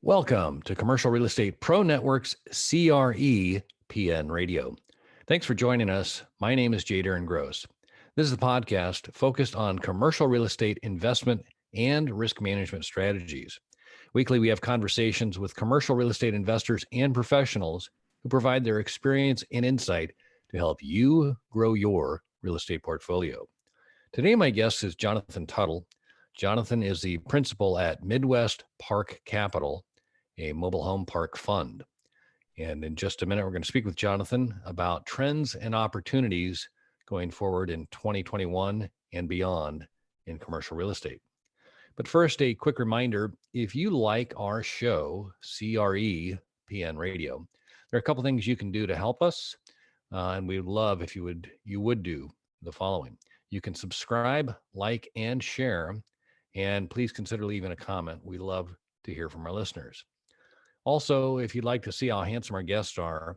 Welcome to Commercial Real Estate Pro Network's CRE PN Radio. Thanks for joining us. My name is J. Darren Gross. This is a podcast focused on commercial real estate investment and risk management strategies. Weekly, we have conversations with commercial real estate investors and professionals who provide their experience and insight to help you grow your real estate portfolio. Today, my guest is Jonathan Tuttle. Jonathan is the principal at Midwest Park Capital, a mobile home park fund. And in just a minute, we're going to speak with Jonathan about trends and opportunities going forward in 2021 and beyond in commercial real estate. But first, a quick reminder, if you like our show, CRE PN Radio, there are a couple things you can do to help us. And we'd love if you would do the following. You can subscribe, like, and share, and please consider leaving a comment. We love to hear from our listeners. Also, if you'd like to see how handsome our guests are,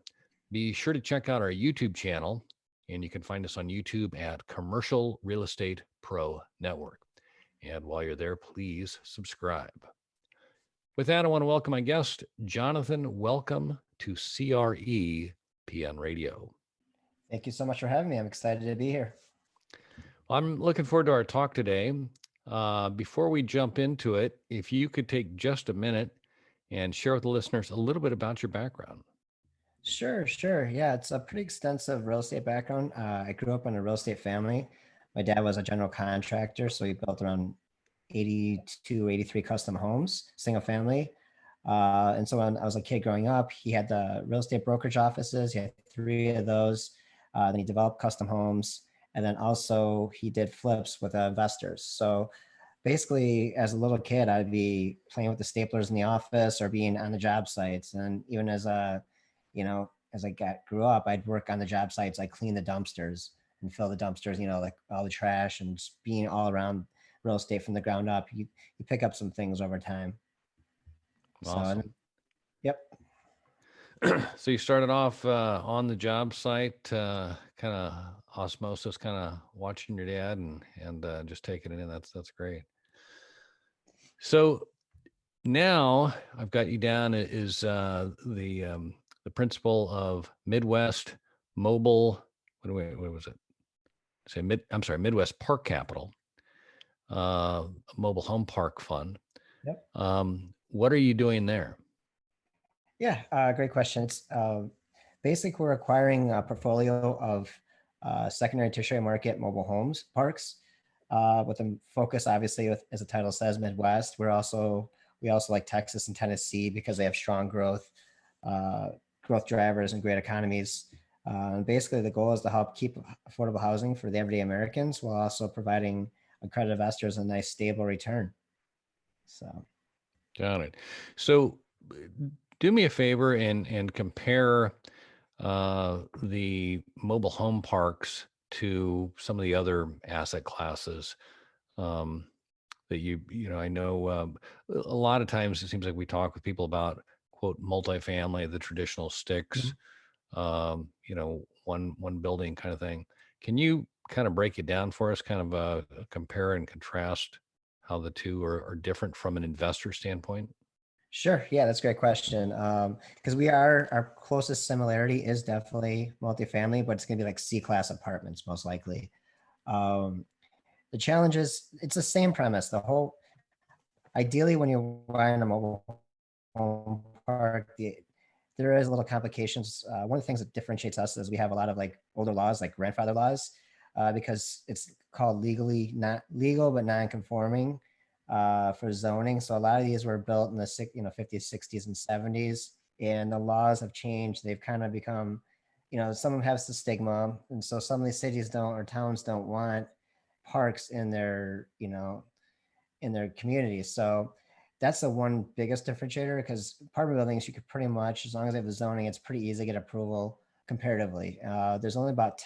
be sure to check out our YouTube channel, and you can find us on YouTube at Commercial Real Estate Pro Network. And while you're there, please subscribe. With that, I want to welcome my guest, Jonathan. Welcome to CRE PN Radio. Thank you so much for having me. I'm excited to be here. Well, I'm looking forward to our talk today. Before we jump into it, if you could take just a minute and share with the listeners a little bit about your background. Sure. Yeah, it's a pretty extensive real estate background. I grew up in a real estate family. My dad was a general contractor, so he built around 82, 83 custom homes, single family. And so when I was a kid growing up, he had the real estate brokerage offices. He had 3 of those. Then he developed custom homes. And then also he did flips with investors. So basically, as a little kid, I'd be playing with the staplers in the office or being on the job sites. And even as I grew up, I'd work on the job sites. I'd clean the dumpsters and fill the dumpsters, like all the trash, and just being all around real estate from the ground up. You pick up some things over time. Awesome. So, yep. So you started off on the job site, kind of osmosis, kind of watching your dad and just taking it in. That's great. So now I've got you down as the principal of Midwest Mobile. What was it? Midwest Park Capital, mobile home park fund. Yep. What are you doing there? Yeah, great question. It's basically we're acquiring a portfolio of secondary and tertiary market mobile homes parks with a focus, obviously, as the title says, Midwest. We also like Texas and Tennessee because they have strong growth drivers and great economies. And basically, the goal is to help keep affordable housing for the everyday Americans while also providing accredited investors a nice, stable return. So, got it. So, do me a favor and compare the mobile home parks to some of the other asset classes that I know a lot of times it seems like we talk with people about, quote, multifamily, the traditional sticks, one building kind of thing. Can you kind of break it down for us, kind of compare and contrast how the two are different from an investor standpoint? Sure. Yeah, that's a great question. Because our closest similarity is definitely multifamily, but it's going to be like C-class apartments, most likely. The challenge is it's the same premise. Ideally, when you're buying a mobile home park, there is a little complications. One of the things that differentiates us is we have a lot of like older laws, like grandfather laws, because it's called not legal but non-conforming. For zoning. So a lot of these were built in the 50s, 60s, and 70s, and the laws have changed. They've kind of become, some of them have the stigma, and so some of these cities or towns don't want parks in their communities. So that's the one biggest differentiator, because apartment buildings, you could pretty much, as long as they have the zoning, it's pretty easy to get approval comparatively. There's only about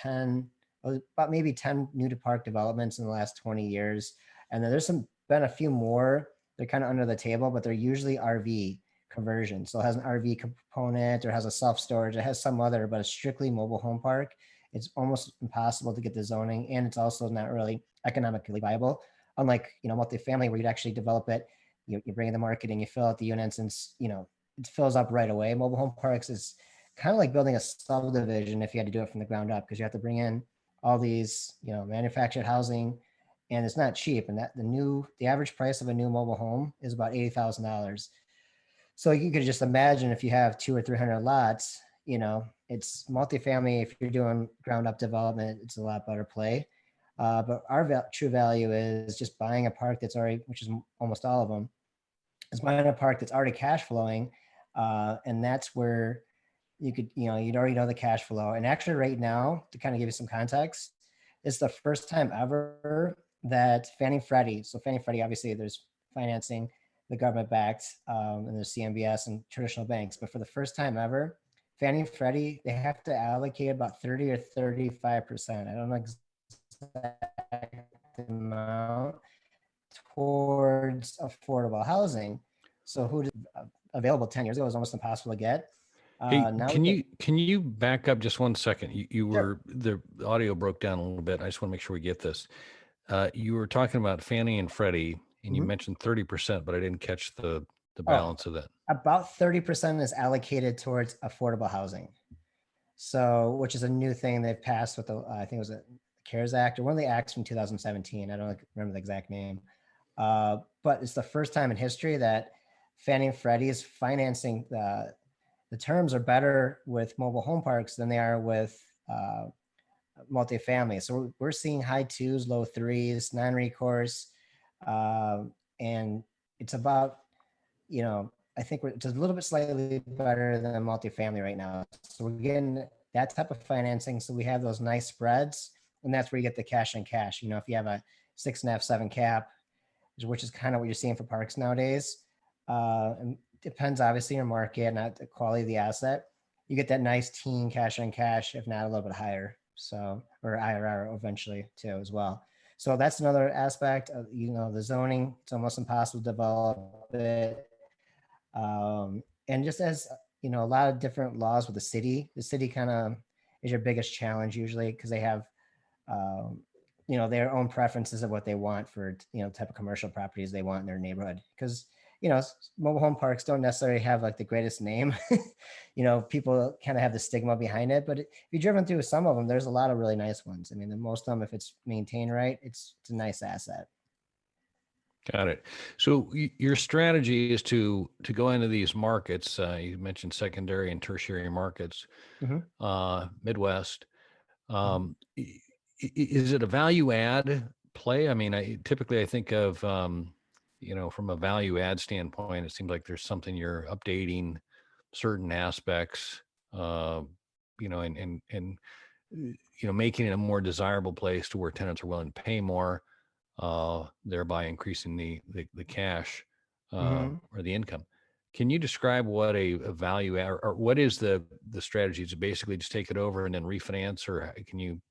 maybe 10 new to park developments in the last 20 years. And then there's been a few more. They're kind of under the table, but they're usually RV conversion. So it has an RV component or has a self-storage. It has some other, but it's strictly mobile home park. It's almost impossible to get the zoning, and it's also not really economically viable. Unlike, multifamily, where you'd actually develop it you bring in the marketing, you fill out the units, and it fills up right away. Mobile home parks is kind of like building a subdivision if you had to do it from the ground up, because you have to bring in all these manufactured housing, and it's not cheap. And that the average price of a new mobile home is about $80,000. So you could just imagine if you have 200 or 300 lots, it's multifamily. If you're doing ground up development, it's a lot better play. But our true value is just buying a park that's already, which is almost all of them, is buying a park that's already cash flowing. And that's where you'd already know the cash flow. And actually right now, to kind of give you some context, it's the first time ever that Fannie Freddie, so Fannie Freddie, obviously there's financing, the government backed, and there's CMBS and traditional banks. But for the first time ever, Fannie Freddie, they have to allocate about 30 or 35%. I don't know exact amount towards affordable housing. So available 10 years ago was almost impossible to get. Hey, can you back up just one second? You Sure. were the audio broke down a little bit. I just want to make sure we get this. You were talking about Fannie and Freddie, and you Mhm. mentioned 30%, but I didn't catch the Oh, balance of that. about 30% is allocated towards affordable housing. So, which is a new thing they've passed with I think it was a CARES Act or one of the acts from 2017. I don't remember the exact name. But it's the first time in history that Fannie and Freddie is financing the terms are better with mobile home parks than they are with multifamily. So we're seeing high twos, low threes, non-recourse, and it's about I think it's a little bit slightly better than multifamily right now. So we're getting that type of financing. So we have those nice spreads, and that's where you get the cash on cash. If you have a 6.5, 7 cap, which is kind of what you're seeing for parks nowadays. And depends obviously on your market, not the quality of the asset. You get that nice teen cash on cash, if not a little bit higher. So, or IRR eventually too as well. So that's another aspect of the zoning. It's almost impossible to develop it. And just as a lot of different laws with the city kind of is your biggest challenge usually, because they have um, their own preferences of what they want for type of commercial properties they want in their neighborhood, because mobile home parks don't necessarily have like the greatest name. People kind of have the stigma behind it, but if you've driven through some of them, there's a lot of really nice ones. I mean, the most of them, if it's maintained right, it's a nice asset. Got it. So your strategy is to go into these markets. You mentioned secondary and tertiary markets, Mhm. Midwest. Mhm. Is it a value add play? I mean, typically I think of from a value add standpoint, it seems like there's something you're updating certain aspects, uh, and making it a more desirable place to where tenants are willing to pay more, thereby increasing the cash Mhm. or the income. Can you describe what a value add, or what is the strategy? To basically just take it over and then refinance, or can you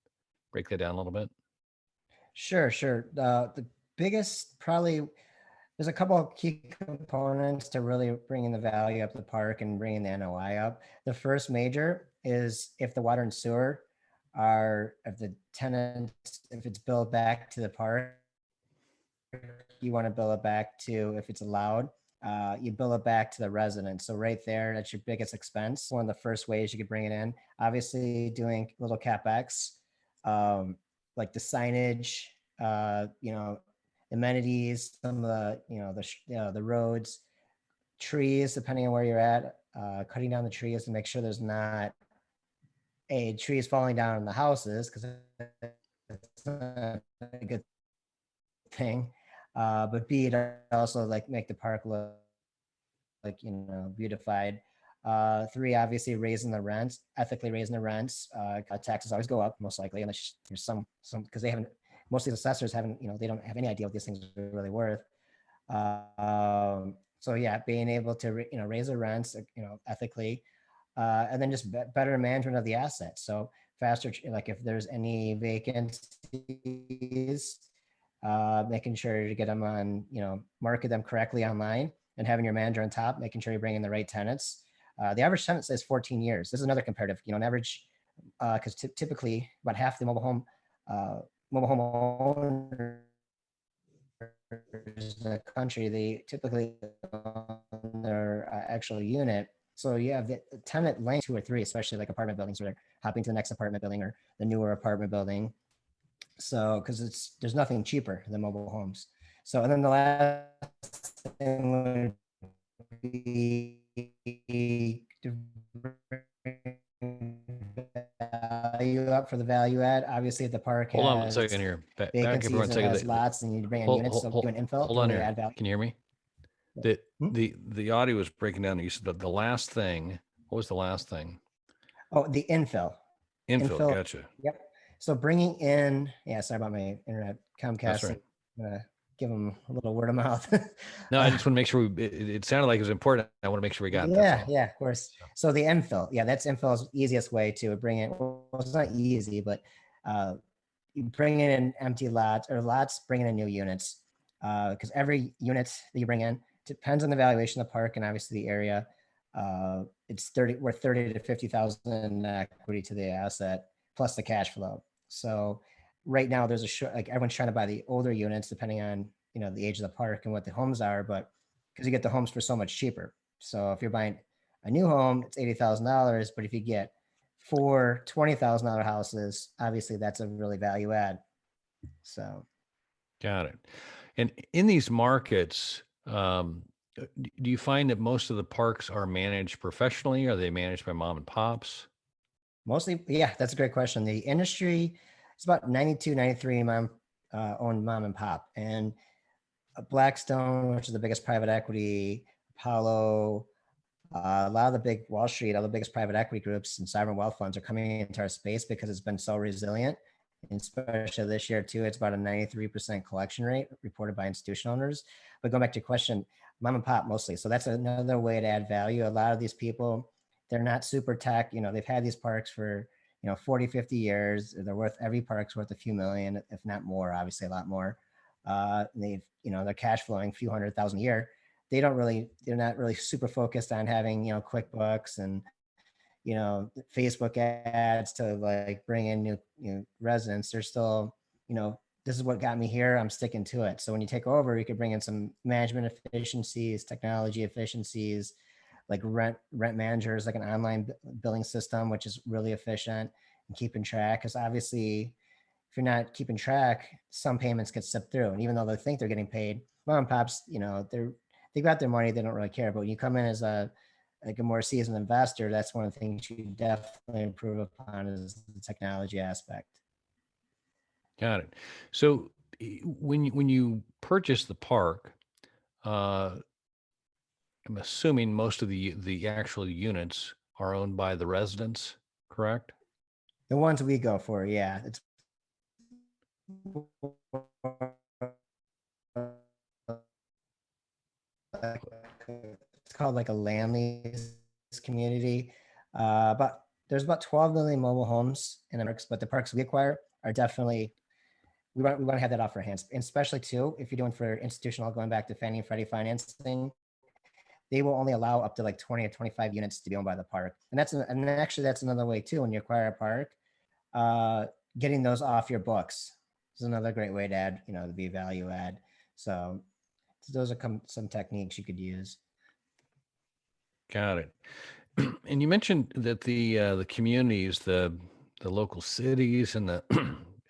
break that down a little bit? Sure, sure. The biggest probably there's a couple of key components to really bringing the value up the park and bringing the NOI up. The first major is if the water and sewer if the tenants, if it's billed back to the park, you want to bill it back to, if it's allowed, you bill it back to the resident. So right there, that's your biggest expense. One of the first ways you could bring it in. Obviously, doing little capex, um, like the signage, amenities, some of the roads, trees, depending on where you're at, cutting down the trees to make sure there's not trees falling down on the houses, because it's not a good thing. But B, it also like make the park look like beautified. Three, obviously raising the rents, ethically raising the rents. Taxes always go up most likely, unless there's some because they haven't. Most of these assessors haven't, they don't have any idea what these things are really worth. So yeah, being able to raise the rents, ethically, and then just better management of the assets. So faster, like if there's any vacancies, making sure to get them on, market them correctly online, and having your manager on top, making sure you bring in the right tenants. The average tenant says 14 years. This is another comparative, an average, because typically about half the mobile home owners in the country, they typically own their actual unit. So you have the tenant lane 2 or 3, especially like apartment buildings where they're hopping to the next apartment building or the newer apartment building. So because there's nothing cheaper than mobile homes. So and then the last thing would be to bring value up for the value add. Obviously, if the park Hold on one has second here. Back up for vacancies 1 and second. has lots, and you need to bring in units, so do an infill Hold to on really here. add value. Can you hear me? Hmm? The audio was breaking down. You said that the last thing. What was the last thing? Oh, the infill. Infill. Gotcha. Yep. So bringing in, yeah, sorry about my internet. That's Comcast, right. I'm gonna give them a little word of mouth. No, I just want to make sure it sounded like it was important. I want to make sure we got it. That's all. Yeah, of course. So the infill, yeah, that's infill's easiest way to bring in. Well, it's not easy, but you bring in empty lots or lots, bringing in new units, because every unit that you bring in depends on the valuation of the park and obviously the area. It's worth 30 to 50,000 equity to the asset plus the cash flow. So right now there's a short, like everyone's trying to buy the older units depending on the age of the park and what the homes are, but because you get the homes for so much cheaper. So if you're buying a new home, it's $80,000, but if you get 4 $20,000 houses, obviously that's a really value add. So Got it. And in these markets, do you find that most of the parks are managed professionally? Are they managed by mom and pops? mostly, yeah, that's a great question. The industry is about 92, 93 owned mom and pop. And Blackstone, which is the biggest private equity, Apollo, a lot of the big Wall Street, all the biggest private equity groups and sovereign wealth funds are coming into our space because it's been so resilient. And especially this year too, it's about a 93% collection rate reported by institutional owners. But going back to your question, mom and pop mostly. So that's another way to add value. A lot of these people, they're not super tech. They've had these parks for 40, 50 years. They're worth, every park's worth a few million, if not more, obviously a lot more. They're cash flowing a few 100,000 a year. They're not really super focused on having QuickBooks and Facebook ads to like bring in new residents. They're still, this is what got me here, I'm sticking to it. So when you take over, you could bring in some management efficiencies, technology efficiencies, like rent managers, like an online billing system, which is really efficient and keeping track. Because obviously, if you're not keeping track, some payments get slipped through. And even though they think they're getting paid, mom and pops, they got their money, they don't really care. But when you come in as a more seasoned investor, that's one of the things you definitely improve upon is the technology aspect. Got it. So when you purchase the park, uh, I'm assuming most of the actual units are owned by the residents, correct? The ones we go for, yeah, it's called like a land lease community. But there's about 12 million mobile homes in the parks, but the parks we acquire are definitely, we want to have that off our hands, and especially too if you're doing for institutional, going back to Fannie and Freddie financing, they will only allow up to like 20 or 25 units to be owned by the park. And actually that's another way too, when you acquire a park, uh, getting those off your books is another great way to add, to be value add. So those are some techniques you could use. Got it. And you mentioned that the communities, the local cities, and the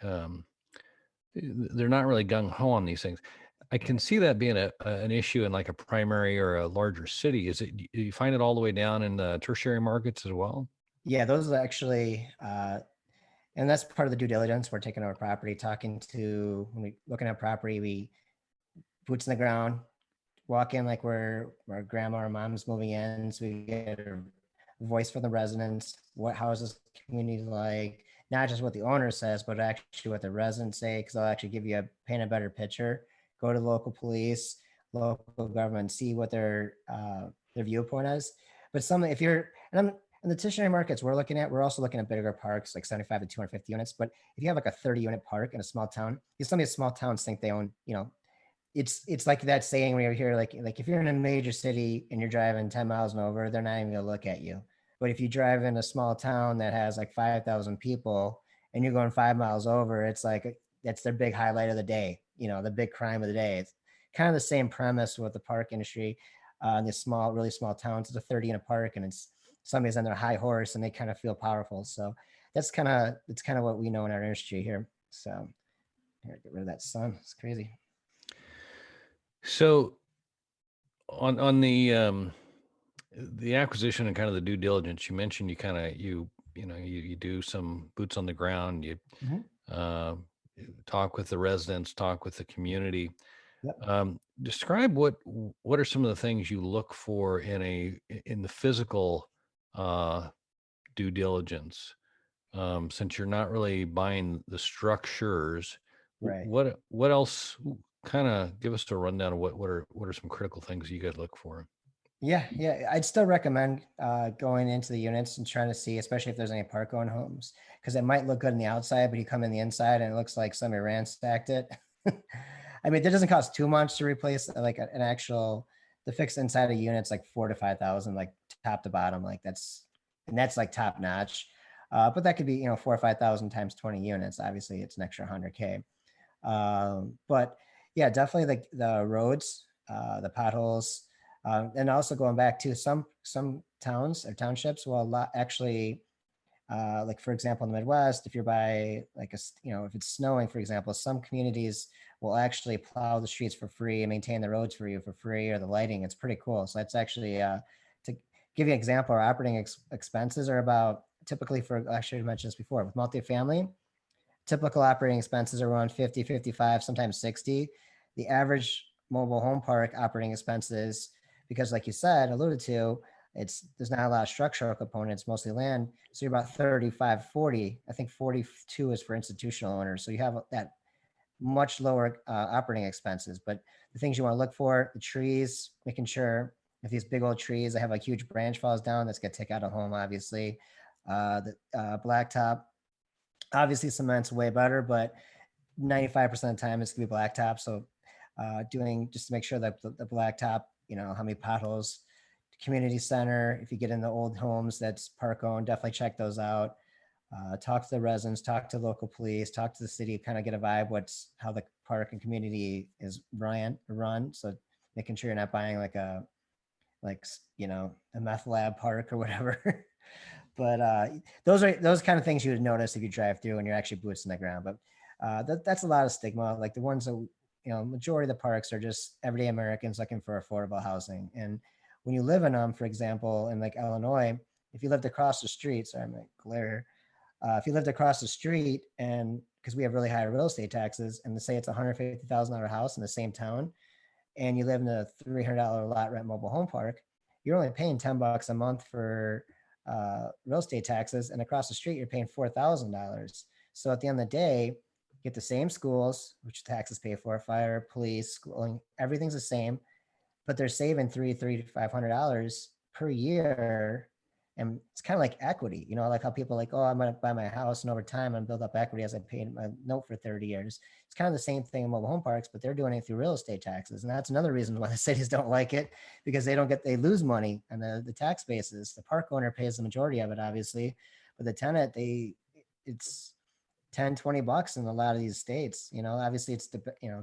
um, they're not really gung ho on these things. I can see that being an issue in like a primary or a larger city. Do you find it all the way down in the tertiary markets as well? Yeah, those are actually, and that's part of the due diligence. We're taking over property, talking to, when we looking at property, we boots in the ground, walk in like we're our grandma or mom's moving in, so we get a voice from the residents. How is this community like? Not just what the owner says, but actually what the residents say, because they'll actually give you paint a better picture. Go to the local police, local government, see what their viewpoint is. But if you're, and I'm in the tertiary markets we're also looking at bigger parks like 75 to 250 units. But if you have like a 30 unit park in a small town, some of these small towns think they own, it's like that saying where you hear like if you're in a major city and you're driving 10 miles and over, they're not even gonna look at you. But if you drive in a small town that has like 5,000 people and you're going 5 miles over, it's like that's their big highlight of the day. the big crime of the day. It's kind of the same premise with the park industry. In these really small towns, it's a 30 in a park, and it's somebody's on their high horse and they kind of feel powerful. So that's kind of what we know in our industry here. So here, get rid of that sun. It's crazy. So on the acquisition and kind of the due diligence, you mentioned you kind of you do some boots on the ground. You Mhm. uh, talk with the residents, talk with the community. Yep. Describe what are some of the things you look for in the physical uh, due diligence. Since you're not really buying the structures, Right. what else? Kind of give us a rundown of what are some critical things you guys look for. Yeah. I'd still recommend going into the units and trying to see, especially if there's any park owned homes, because it might look good on the outside, but you come in the inside and it looks like somebody ransacked it. I mean, that doesn't cost too much to replace like an actual the fixed inside of units like 4 to 5 thousand, like top to bottom, like that's like top notch. But that could be 4 or 5 thousand times 20 units. Obviously, it's an extra 100K. But yeah, definitely the roads, the potholes, and also going back to some towns or townships will actually, like for example in the Midwest, if you're by like if it's snowing, for example, some communities will actually plow the streets for free and maintain the roads for you for free, or the lighting. It's pretty cool. So that's actually to give you an example, our operating expenses are about typically for I should have mentioned this before with multifamily. Typical operating expenses are around 50, 55, sometimes 60. The average mobile home park operating expenses, because like you said, alluded to, there's not a lot of structural components, mostly land. So you're about 35, 40. I think 42 is for institutional owners. So you have that much lower operating expenses. But the things you want to look for, the trees, making sure if these big old trees that have a huge branch falls down, that's going to take out a home, obviously. The blacktop, obviously cement's way better, but 95% of the time it's gonna be blacktop. So doing just to make sure that the blacktop, how many potholes, community center, if you get in the old homes that's park owned, definitely check those out. Talk to the residents, talk to local police, talk to the city, kind of get a vibe how the park and community is run. So making sure you're not buying like a meth lab park or whatever. But those kind of things you would notice if you drive through and you're actually boots in the ground. But that's a lot of stigma. Like the ones that majority of the parks are just everyday Americans looking for affordable housing. And when you live in them, for example, in like Illinois, if you lived across the street, sorry, I'm like glare. If you lived across the street, and because we have really high real estate taxes, and to say it's a $150,000 house in the same town, and you live in a $300 lot rent mobile home park, you're only paying $10 a month for real estate taxes, and across the street you're paying $4,000. So at the end of the day, you get the same schools, which taxes pay for, fire, police, schooling, everything's the same, but they're saving three to $500 per year. And it's kind of like equity, like how people are like, oh, I'm going to buy my house, and over time I'm build up equity as I pay my note for 30 years. It's kind of the same thing in mobile home parks, but they're doing it through real estate taxes. And that's another reason why the cities don't like it, because they lose money on the tax basis. The park owner pays the majority of it, obviously, but the tenant, it's 10, $20 in a lot of these states. Obviously it's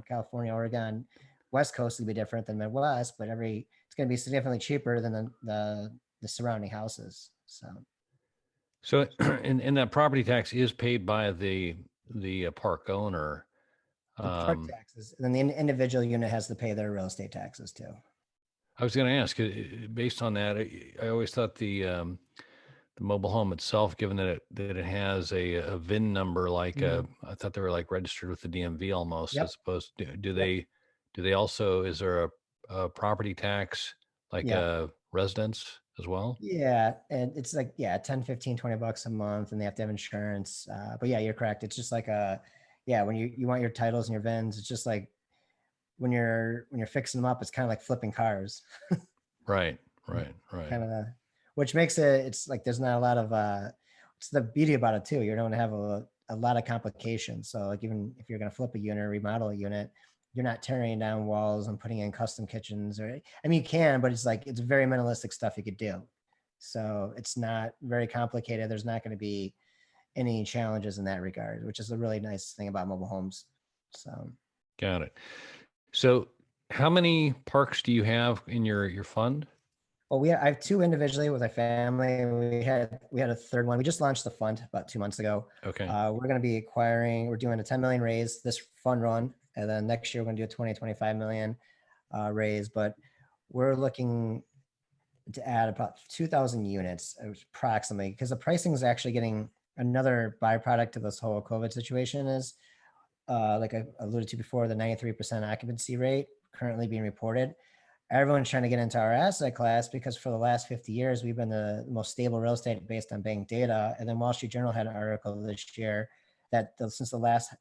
California, Oregon, West Coast would be different than Midwest, but it's going to be significantly cheaper than the surrounding houses. So, and that property tax is paid by the park owner. The park taxes, and then the individual unit has to pay their real estate taxes too. I was going to ask, based on that, I always thought the mobile home itself, given that it has a VIN number, like I thought they were like registered with the DMV almost, Yep. as opposed to, Yep. do they also, is there a property tax like Yeah. a residence as well? Yeah. And it's like, yeah, 10, 15, $20 a month, and they have to have insurance. But yeah, you're correct. It's just like yeah, when you want your titles and your VINs, it's just like when you're fixing them up, it's kind of like flipping cars. Right, right. Kind of, which makes it's like there's not a lot of it's the beauty about it too. You don't have a lot of complications. So like even if you're going to flip a unit or remodel a unit, you're not tearing down walls and putting in custom kitchens, or I mean you can, but it's very minimalistic stuff you could do. So it's not very complicated. There's not going to be any challenges in that regard, which is a really nice thing about mobile homes. So Got it. So how many parks do you have in your fund? Well, I have two individually with my family. We had a third one. We just launched the fund about 2 months ago. Okay. We're going to be acquiring. We're doing a 10 million raise this fund run, and then next year we're going to do a 25 million raise. But we're looking to add about 2,000 units approximately, because the pricing is actually getting another byproduct of this whole COVID situation is, like I alluded to before, the 93% occupancy rate currently being reported. Everyone's trying to get into our asset class because for the last 50 years, we've been the most stable real estate based on bank data. And then Wall Street Journal had an article this year that since the last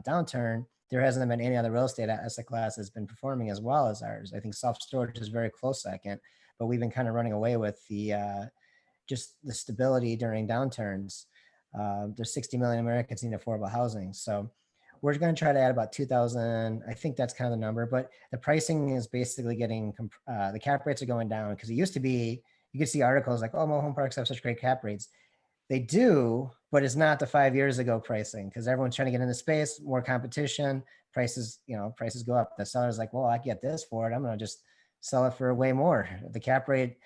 downturn, there hasn't been any other real estate asset class that's been performing as well as ours. I think self-storage is very close second, but we've been kind of running away with the just the stability during downturns. There's 60 million Americans need affordable housing. So we're going to try to add about 2,000. I think that's kind of the number, but the pricing is basically getting, the cap rates are going down because it used to be, you could see articles like, oh, mobile home parks have such great cap rates. They do, but it's not the 5 years ago pricing because everyone's trying to get into space, more competition, prices go up. The seller's like, well, I get this for it. I'm going to just sell it for way more. The cap rate,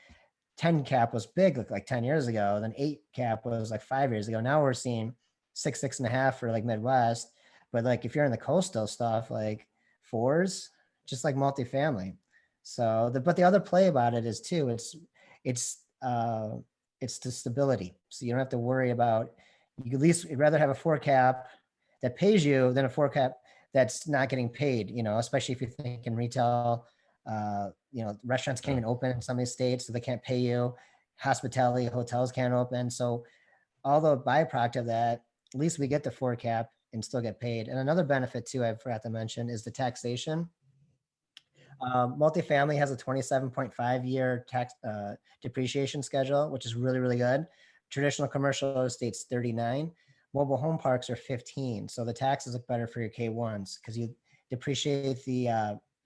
10 cap was big like 10 years ago. Then 8 cap was like 5 years ago. Now we're seeing 6.5 for like Midwest. But like if you're in the coastal stuff, like 4s, just like multifamily. So but the other play about it is too, it's it's the stability. So you don't have to worry about, you at least you'd rather have a 4 cap that pays you than a 4 cap that's not getting paid, especially if you're thinking retail. Restaurants can't even open in some of these states, so they can't pay you. Hospitality, hotels can't open. So all the byproduct of that, at least we get the 4 cap and still get paid. And another benefit too, I forgot to mention, is the taxation. Multifamily has a 27.5-year tax depreciation schedule, which is really, really good. Traditional commercial estate's 39. Mobile home parks are 15. So the taxes look better for your K1s because you depreciate the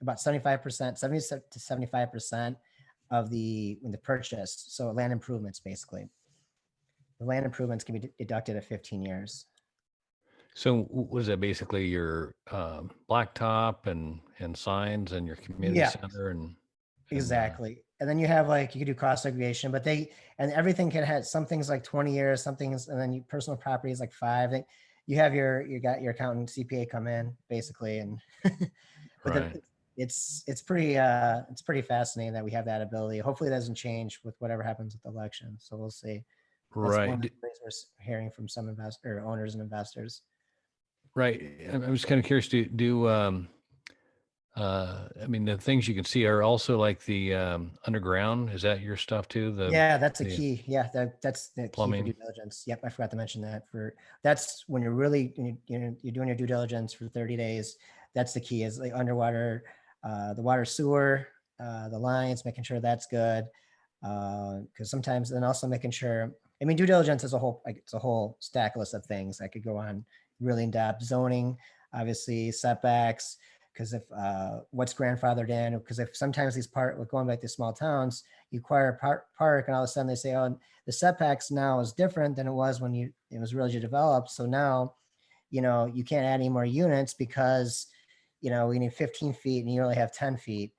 about 75%, 70 to 75% of the purchase. So land improvements, basically. The land improvements can be deducted at 15 years. So was that basically your blacktop and signs and your community Yeah, center and exactly. And then you have like, you could do cost segregation, but and everything can have some things like 20 years, some things, and then personal property is like 5. You have you got your accountant CPA come in basically. And, but right, it's pretty fascinating that we have that ability. Hopefully it doesn't change with whatever happens with the election. So we'll see. That's one of right, the things we're hearing from some owners and investors. right. I was kind of curious. I mean, the things you can see are also like the underground. Is that your stuff too? Yeah, that's a The key. Yeah, that's the key for plumbing. due diligence. Yep, I forgot to mention that. That's when you're really you're doing your due diligence for 30 days. That's the key, is like underwater, the water sewer, the lines, making sure that's good. Because sometimes, and also making sure. I mean, due diligence is it's a whole stack list of things. I could go on really in depth. Zoning, obviously, setbacks. Because if what's grandfathered in, because if sometimes going back to small towns, you acquire a park and all of a sudden they say, oh, the setbacks now is different than it was when it was really developed. So now, you can't add any more units because, we need 15 feet and you only have 10 feet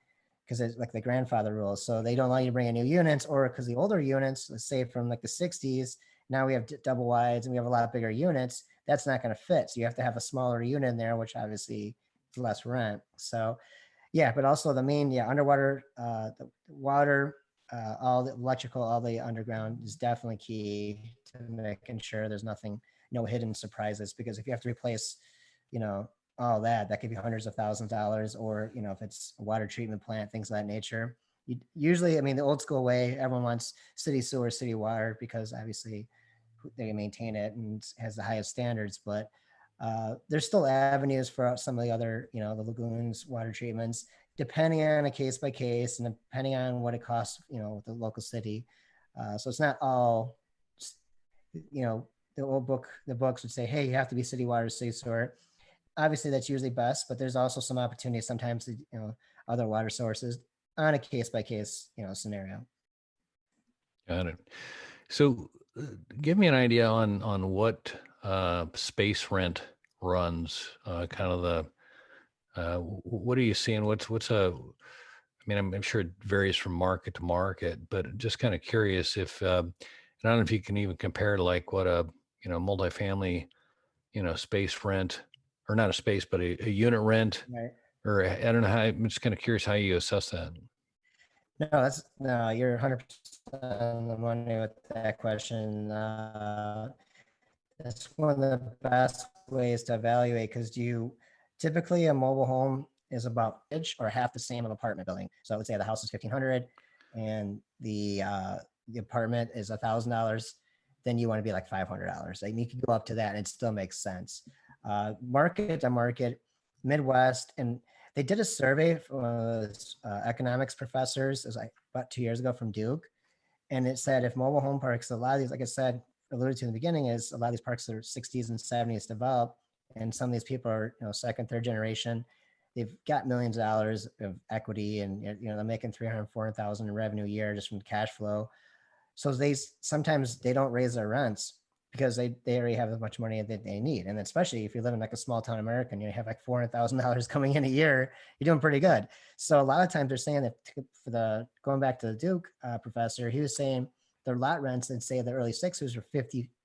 because it's like the grandfather rules. So they don't allow you to bring in new units, or because the older units, let's say from like the 60s, now we have double wides and we have a lot bigger units. That's not going to fit. So you have to have a smaller unit in there, which obviously is less rent. So yeah, but also the main, underwater, the water, all the electrical, all the underground is definitely key to making sure there's nothing, no hidden surprises. Because if you have to replace, all that could be hundreds of thousands of dollars, or if it's a water treatment plant, things of that nature. Usually, I mean, the old school way, everyone wants city sewer, city water, because obviously they maintain it and has the highest standards. But there's still avenues for some of the other, the lagoons, water treatments, depending on a case by case and depending on what it costs, with the local city. So it's not all, the books would say, hey, you have to be city water, city sewer. Obviously, that's usually best, but there's also some opportunities sometimes to, other water sources on a case by case, scenario. Got it. So, give me an idea on what space rent runs, kind of What are you seeing? I mean, I'm sure it varies from market to market, but just kind of curious if, and I don't know if you can even compare to like what a, multifamily, space rent, or not a space, but a unit rent, Right. or I don't know how, I'm just kind of curious how you assess that. No, you're 100% on the money with that question. That's one of the best ways to evaluate because you typically a mobile home is about inch or half the same of apartment building. So let's say the house is 1,500 and the apartment is $1,000, then you want to be like $500. Like you can go up to that and it still makes sense. Market to market, Midwest, and they did a survey for one of those economics professors. It was like about 2 years ago from Duke, and it said if mobile home parks, a lot of these, like I said, alluded to in the beginning, is a lot of these parks are 60s and 70s developed, and some of these people are second, third generation. They've got millions of dollars of equity, and they're making 300, 400,000 in revenue a year just from cash flow. So they sometimes they don't raise their rents because they already have as much money that they need. And especially if you live in like a small town American, you have like $400,000 coming in a year, you're doing pretty good. So a lot of times they're saying that for the going back to the Duke professor, he was saying their lot rents in say the early 60s were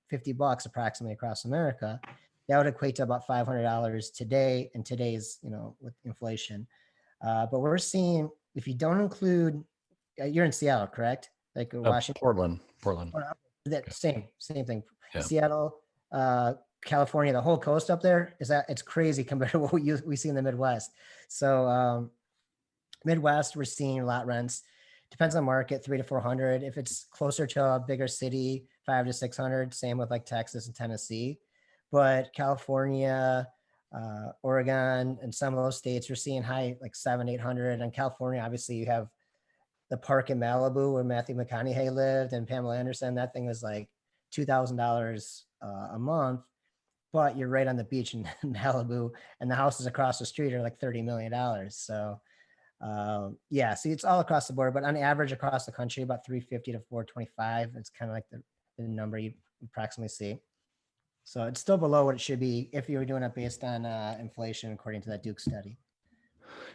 50 bucks approximately across America. That would equate to about $500 today in today's, with inflation. But we're seeing if you don't include, you're in Seattle, correct? Like Washington. Portland. That same thing. Yeah. Seattle, California, the whole coast up there is that it's crazy compared to what we see in the Midwest. So Midwest, we're seeing lot rents. Depends on market, 300 to 400. If it's closer to a bigger city, 500 to 600. Same with like Texas and Tennessee. But California, Oregon, and some of those states, we're seeing high like 700, 800. And California, obviously, you have the park in Malibu where Matthew McConaughey lived and Pamela Anderson. That thing was like $2,000 a month, but you're right on the beach in Malibu, and the houses across the street are like $30 million. So yeah, see, it's all across the board, but on average across the country, about 350 to 425. It's kind of like the number you approximately see. So it's still below what it should be if you were doing it based on inflation, according to that Duke study.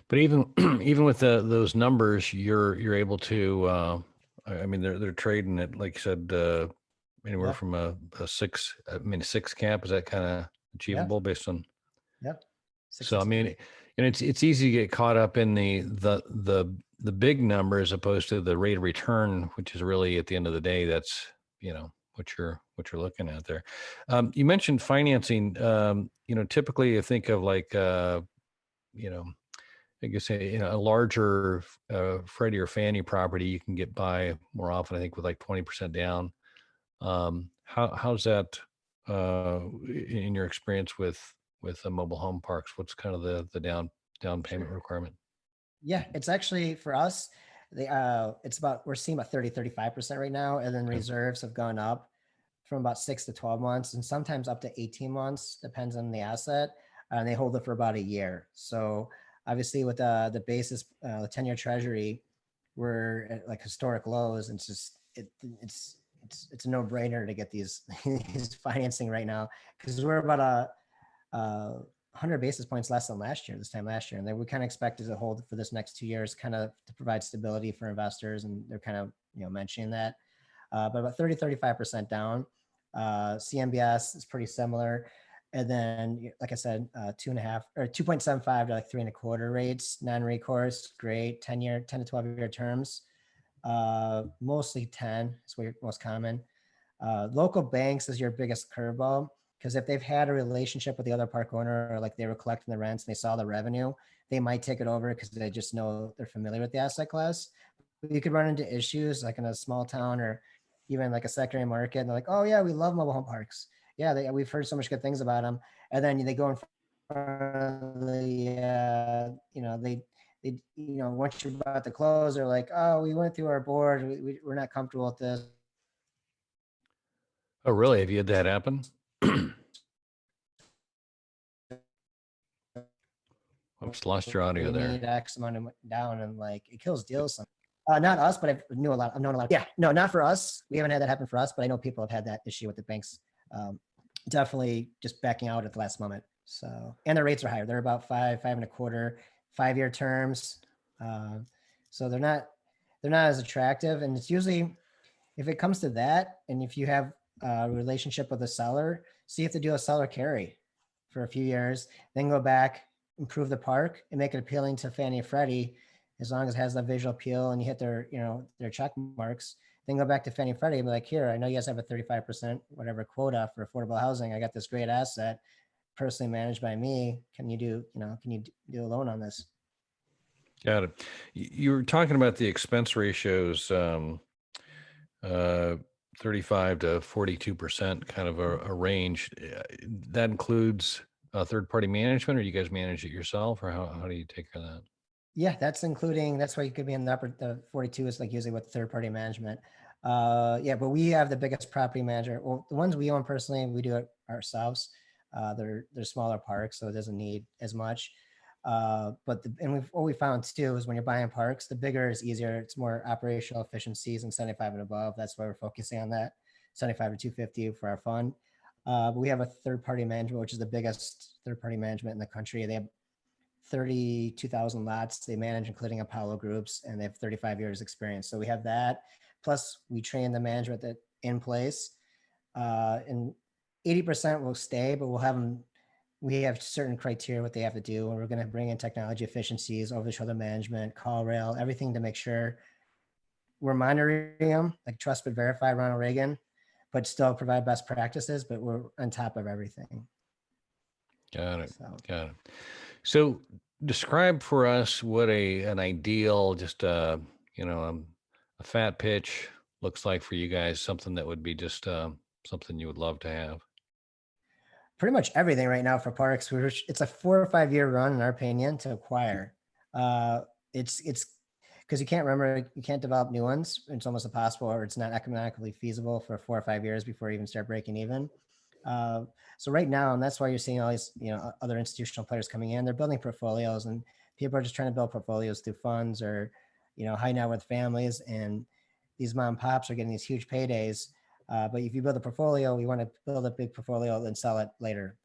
But even even with those numbers, you're able to. I mean, they're trading at, like you said, anywhere Yep. from a six. I mean, a six cap, is that kind of achievable based on? Yep. So I mean, and it's easy to get caught up in the big number as opposed to the rate of return, which is really at the end of the day, that's what you're looking at there. You mentioned financing. Typically you think of like you know I guess a larger Freddie or Fannie property you can get by more often, I think, with like 20% down. How's that in your experience with the mobile home parks? What's kind of the down payment requirement? Yeah, it's actually for us, it's about, we're seeing about 35% right now. And then Okay. reserves have gone up from about 6 to 12 months and sometimes up to 18 months, depends on the asset. And they hold it for about a year. So obviously with the basis, the 10-year treasury, we're at like historic lows. And it's a no brainer to get these, these financing right now because we're about a 100 basis points less than last year, this time last year. And then we kind of expected to hold for this next 2 years, kind of to provide stability for investors. And they're kind of, mentioning that. But about 35% down. CMBS is pretty similar. And then, like I said, 2.5 or 2.75 to like 3.25 rates, non-recourse, great, 10 to 12-year terms. Mostly 10 is what most common. Local banks is your biggest curveball because if they've had a relationship with the other park owner or like they were collecting the rents and they saw the revenue, they might take it over because they just know they're familiar with the asset class. But you could run into issues like in a small town or even like a secondary market. And they're like, oh yeah, we love mobile home parks. Yeah, we've heard so much good things about them. And then they go in front of the, once you're about to close, they're like, oh, we went through our board. We're not comfortable with this. Oh, really? Have you had that happen? Oops, lost your audio We there. need X amount of down, and like it kills deals. Not us, but I've known a lot. Yeah, no, not for us. We haven't had that happen for us, but I know people have had that issue with the banks. Definitely just backing out at the last moment. So, and the rates are higher. They're about 5.25, 5-year terms. Uh, so they're not as attractive. And it's usually, if it comes to that, and if you have a relationship with a seller, see if they do a seller carry for a few years, then go back, improve the park, and make it appealing to Fannie and Freddie, as long as it has the visual appeal and you hit their check marks. Then go back to Fannie and Freddie and be like, here, I know you guys have a 35% whatever quota for affordable housing. I got this great asset personally managed by me. Can you do a loan on this? Got it. You were talking about the expense ratios, uh, 35 to 42%, kind of a range. That includes third-party management, or you guys manage it yourself, or how do you take care of that? Yeah, that's why you could be in the 42 is like usually with third party management. Yeah, but we have the biggest property manager. Well, the ones we own personally, we do it ourselves. They're smaller parks, so it doesn't need as much. What we found too is when you're buying parks, the bigger is easier. It's more operational efficiencies and 75 and above. That's why we're focusing on that 75 to 250 for our fund. But we have a third party management, which is the biggest third party management in the country. They have 32,000 lots they manage, including Apollo groups, and they have 35 years experience. So we have that. Plus, we train the management that in place, and 80% will stay, but we'll have them. We have certain criteria what they have to do, and we're going to bring in technology efficiencies, over the shoulder management, call rail, everything to make sure we're monitoring them, like trust but verify, Ronald Reagan, but still provide best practices. But we're on top of everything. Got it. So Got it. So describe for us what an ideal, just a fat pitch looks like for you guys. Something that would be just something you would love to have. pretty much everything right now for parks. It's a 4 or 5 year run, in our opinion, to acquire. It's because you can't develop new ones. It's almost impossible, or it's not economically feasible for 4 or 5 years before you even start breaking even. Uh, so right now, and that's why you're seeing all these, other institutional players coming in. They're building portfolios, and people are just trying to build portfolios through funds or, high net worth families. And these mom and pops are getting these huge paydays. But if you build a portfolio, you want to build a big portfolio and sell it later.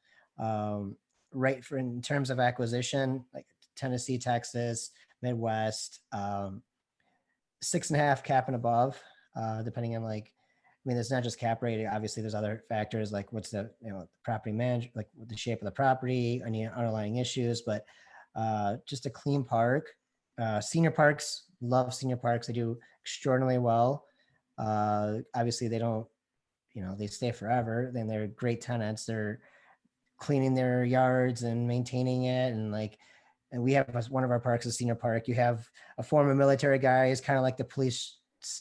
Right, for in terms of acquisition, like Tennessee, Texas, Midwest, 6.5 cap and above, depending on it's not just cap rate. Obviously, there's other factors like what's the property manage, like the shape of the property, any underlying issues. But just a clean park. Senior parks, love senior parks. They do extraordinarily well. Obviously, they don't, they stay forever. Then they're great tenants. They're cleaning their yards and maintaining it, and we have one of our parks, a senior park. You have a former military guy is kind of like the police,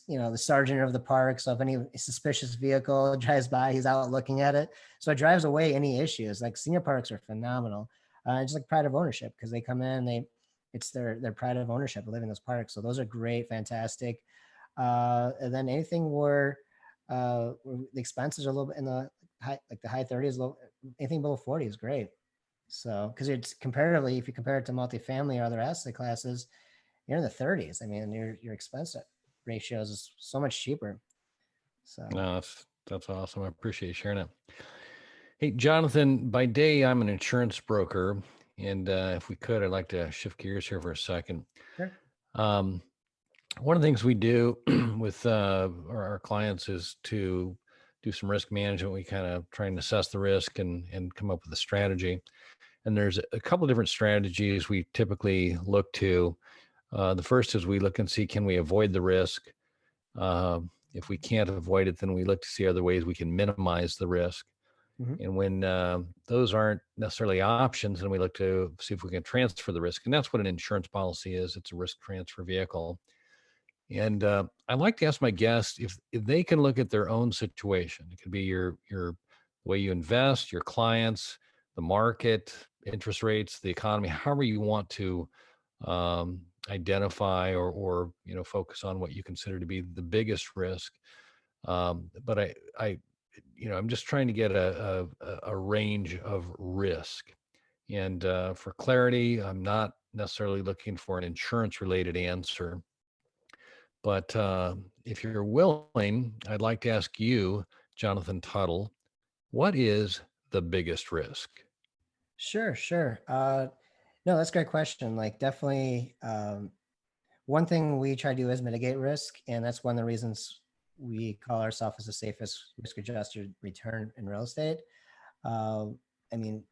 the sergeant of the park. So if any suspicious vehicle drives by, he's out looking at it. So it drives away any issues. Like senior parks are phenomenal. Just like pride of ownership, because they come in, it's their pride of ownership of living in those parks. So those are great, fantastic. And then anything where the expenses are a little bit in the high 30s, anything below 40 is great. So, because it's comparatively, if you compare it to multifamily or other asset classes, you're in the 30s. I mean, your expense ratios is so much cheaper. So, No, that's awesome. I appreciate you sharing it. Hey, Jonathan, by day, I'm an insurance broker. And if we could, I'd like to shift gears here for a second. sure. Um, One of the things we do with our clients is to do some risk management. We kind of try and assess the risk and come up with a strategy. And there's a couple of different strategies we typically look to. The first is we look and see, can we avoid the risk? If we can't avoid it, then we look to see other ways we can minimize the risk. Mhm. And when those aren't necessarily options, then we look to see if we can transfer the risk. And that's what an insurance policy is. It's a risk transfer vehicle. And I like to ask my guests if they can look at their own situation. It could be your the way you invest, your clients, the market, interest rates, the economy, however you want to identify or focus on what you consider to be the biggest risk. But I'm just trying to get a range of risk. And for clarity, I'm not necessarily looking for an insurance related answer. But if you're willing, I'd like to ask you, Jonathan Tuttle, what is the biggest risk? Sure, sure. No, that's a great question. Like, definitely, one thing we try to do is mitigate risk, and that's one of the reasons we call ourselves as the safest risk-adjusted return in real estate. Uh, I mean,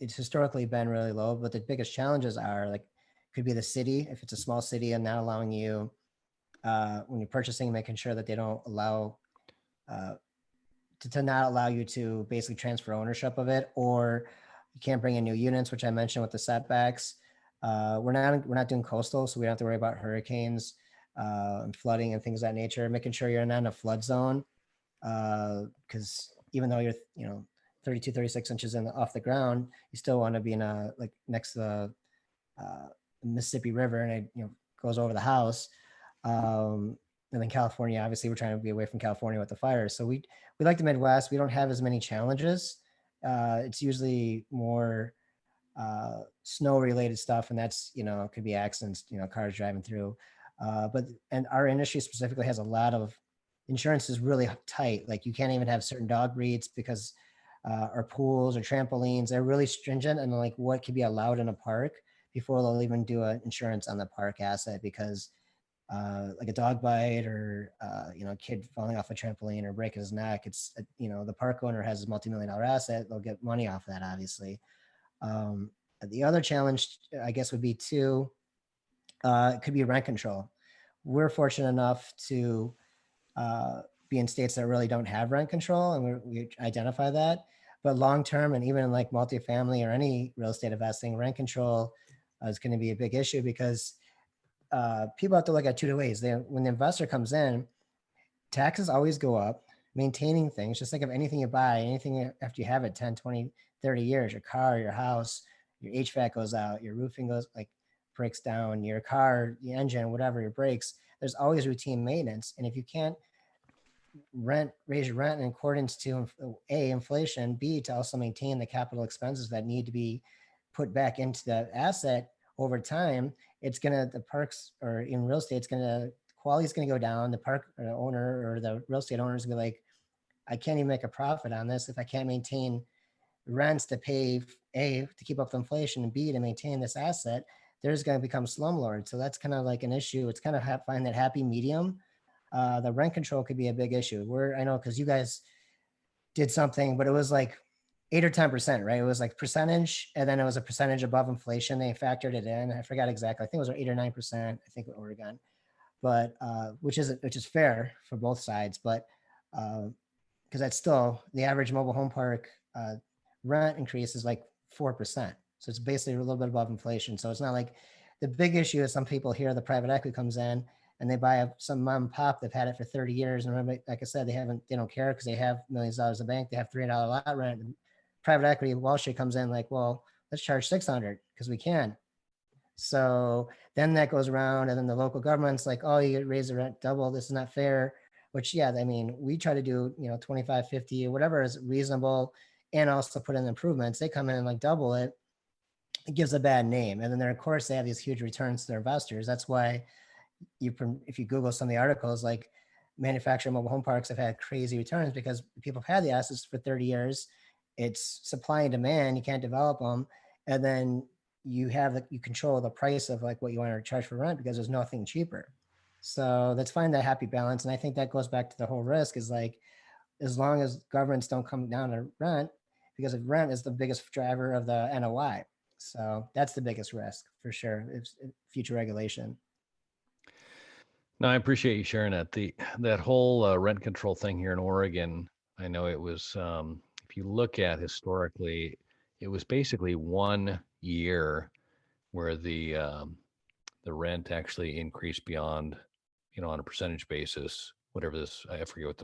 it's historically been really low, but the biggest challenges are like could be the city if it's a small city and not allowing you when you're purchasing, making sure that they don't allow uh, to not allow you to basically transfer ownership of it, or you can't bring in new units, which I mentioned with the setbacks. We're not doing coastal, so we don't have to worry about hurricanes and flooding and things of that nature. Making sure you're not in a flood zone, because even though you're 32, 36 inches off the ground, you still want to be in a like next to the Mississippi River, and it goes over the house. Um, and then California, obviously, we're trying to be away from California with the fires. So we like the Midwest. We don't have as many challenges. It's usually more snow related stuff, and that's could be accidents, cars driving through. And our industry specifically has a lot of insurance is really tight. Like you can't even have certain dog breeds because or pools or trampolines, they're really stringent and like what could be allowed in a park before they'll even do an insurance on the park asset because like a dog bite or a kid falling off a trampoline or breaking his neck, it's the park owner has a multi-million-dollar asset, they'll get money off that obviously. um, the other challenge I guess would be too, it could be rent control. We're fortunate enough to uh, be in states that really don't have rent control, and we identify that. But long term, and even in like multifamily or any real estate investing, rent control is going to be a big issue because people have to look at two ways. When the investor comes in, taxes always go up. Maintaining things, just think of anything you buy, anything after you have it 10, 20, 30 years, your car, your house, your HVAC goes out, your roofing goes like breaks down, your car, the engine, whatever, your brakes. There's always routine maintenance. And if you can't raise your rent in accordance to A, inflation, B, to also maintain the capital expenses that need to be put back into the asset over time, the parks or in real estate, quality is gonna go down. The park owner or the real estate owner is gonna be like, I can't even make a profit on this if I can't maintain rents to pay A, to keep up with inflation, and B, to maintain this asset. There's going to become slumlord. So that's kind of like an issue. It's kind of find that happy medium. The rent control could be a big issue. I know because you guys did something, but it was like 8 or 10%, right? It was like percentage, and then it was a percentage above inflation. They factored it in. I forgot exactly. I think it was 8 or 9%. I think in Oregon, but which is fair for both sides. But because that's still the average mobile home park rent increase is like 4%. So it's basically a little bit above inflation. So it's not like the big issue is some people here, the private equity comes in and they buy some mom and pop. They've had it for 30 years. And remember, like I said, they don't care because they have millions of dollars in the bank. They have $300 lot rent. And private equity, Wall Street comes in like, well, let's charge 600 because we can. So then that goes around, and then the local government's like, oh, you raise the rent double. This is not fair. Which, yeah, I mean, we try to do, 25, 50, whatever is reasonable, and also put in improvements. They come in and like double it. It gives a bad name. And then, of course, they have these huge returns to their investors. That's why if you Google some of the articles, like manufactured mobile home parks have had crazy returns because people have had the assets for 30 years. It's supply and demand. You can't develop them. And then you control the price of like what you want to charge for rent because there's nothing cheaper. So let's find that happy balance. And I think that goes back to the whole risk is like, as long as governments don't come down to rent, because if rent is the biggest driver of the NOI. So that's the biggest risk for sure. It's future regulation. No, I appreciate you sharing that. That whole rent control thing here in Oregon, I know it was. If you look at historically, it was basically 1 year where the rent actually increased beyond, on a percentage basis, whatever this, I forget what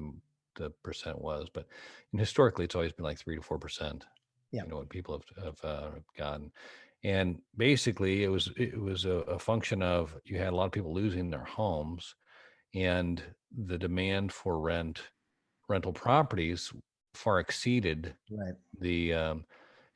the percent was, but historically it's always been like 3 to 4%. Yeah. What people have gotten, and basically it was a function of you had a lot of people losing their homes, and the demand for rental properties far exceeded Right. the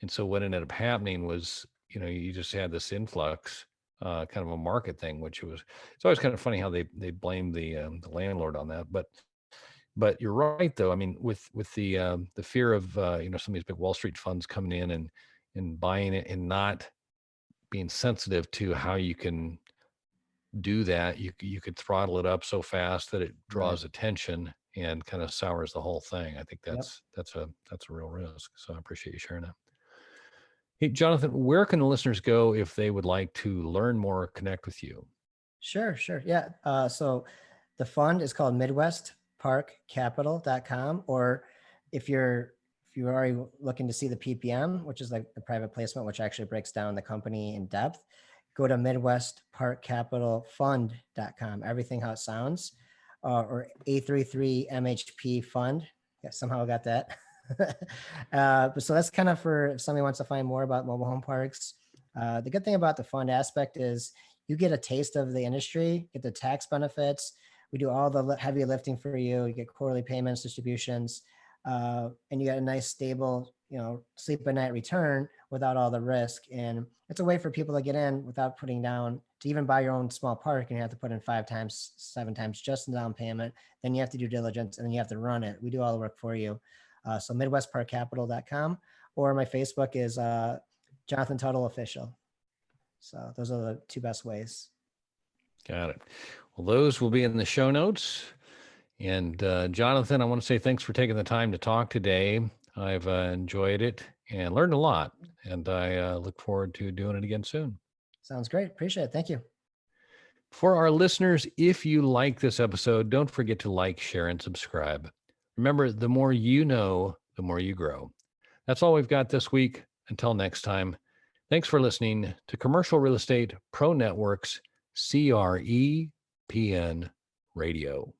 and so what ended up happening was, you just had this influx, kind of a market thing, which it's always kind of funny how they blame the landlord on that. But you're right though. I mean, with the fear of some of these big Wall Street funds coming in and buying it and not being sensitive to how you can do that. You could throttle it up so fast that it Right. draws attention and kind of sours the whole thing. I think Yep. that's a real risk. So I appreciate you sharing that. Hey, Jonathan, where can the listeners go if they would like to learn more or connect with you? Sure, sure. Yeah. So the fund is called MidwestParkCapital.com, or if you're already looking to see the PPM, which is like the private placement, which actually breaks down the company in depth, go to MidwestParkCapitalFund.com. Everything how it sounds, or A33MHP Fund. Yeah, somehow I got that. But so that's kind of for if somebody wants to find more about mobile home parks. The good thing about the fund aspect is you get a taste of the industry, get the tax benefits. We do all the heavy lifting for you. You get quarterly payments, distributions, and you get a nice, stable, sleep at night return without all the risk. And it's a way for people to get in without putting down to even buy your own small park, and you have to put in 5 times, 7 times just in down payment. Then you have to do diligence, and then you have to run it. We do all the work for you. So MidwestParkCapital.com, or my Facebook is Jonathan Tuttle Official. So those are the 2 best ways. Got it. Well, those will be in the show notes. And Jonathan, I want to say thanks for taking the time to talk today. I've enjoyed it and learned a lot, and I look forward to doing it again soon. Sounds great. Appreciate it. Thank you. For our listeners, if you like this episode, don't forget to like, share, and subscribe. Remember, the more you know, the more you grow. That's all we've got this week. Until next time, thanks for listening to Commercial Real Estate Pro Network's CRE PN Radio.